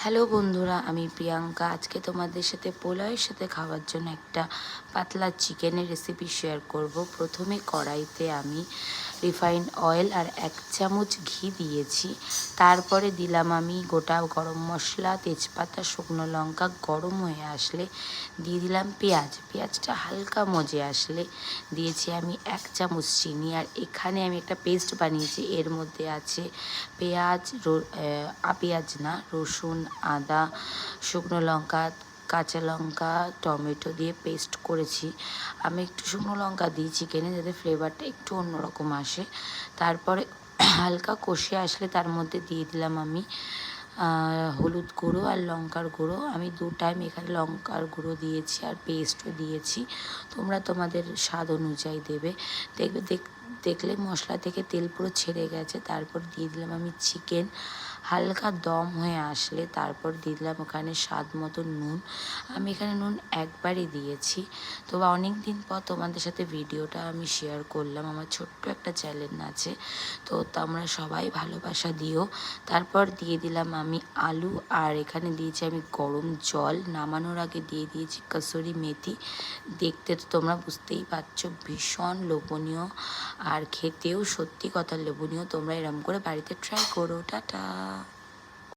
Hello বন্ধুরা, আমি প্রিয়াঙ্কা। আজকে তোমাদের সাথে পোলাওয়ের সাথে খাওয়ার জন্য একটা পাতলা চিকেনের রেসিপি শেয়ার করব। প্রথমে কড়াইতে আমি রিফাইন্ড অয়েল আর 1 চামচ ঘি দিয়েছি। তারপরে দিলাম আমি গোটা গরম মশলা, তেজপাতা, শুকনো লঙ্কা। গরম হয়ে আসলে দিয়ে দিলাম পেঁয়াজটা হালকা মজে আসলে দিয়েছি আমি 1 চামচ চিনি। আর এখানে আমি একটা পেস্ট বানিয়েছি, এর মধ্যে আছে পেঁয়াজ না, রসুন, আদা, শুকনো লঙ্কা, কাঁচা লঙ্কা, টমেটো দিয়ে পেস্ট করেছি। আমি একটু শুকনো লঙ্কা দিই চিকেনে, যাতে ফ্লেভারটা একটু অন্যরকম আসে। তারপরে হালকা কষে আসলে তার মধ্যে দিয়ে দিলাম আমি হলুদ গুঁড়ো আর লঙ্কার গুঁড়ো। আমি 2 টাইম এখানে লঙ্কার গুঁড়ো দিয়েছি আর পেস্টও দিয়েছি, তোমরা তোমাদের স্বাদ অনুযায়ী দেবে। দেখলে মশলা থেকে তেল পুরো ছেড়ে গেছে। তারপর দিয়ে দিলাম আমি চিকেন। হালকা দম হয়ে আসলে তারপর দিয়ে দিলাম ওখানে স্বাদ মতো নুন। আমি এখানে নুন একবারই দিয়েছি। তো অনেক দিন পর তোমাদের সাথে ভিডিওটা আমি শেয়ার করলাম। আমার ছোট্ট একটা চ্যানেল আছে, তো তোমরা সবাই ভালোবাসা দিও। তারপর দিয়ে দিলাম আমি আলু, আর এখানে দিয়েছি আমি গরম জল। নামানোর আগে দিয়ে দিয়েছি কসুরি মেথি। দেখতে তো তোমরা বুঝতেই পারছো, ভীষণ লোভনীয় আর খেতেও সত্যি কথা লোভনীয়। তোমরা এরম করে বাড়িতে ট্রাই করো। টাটা।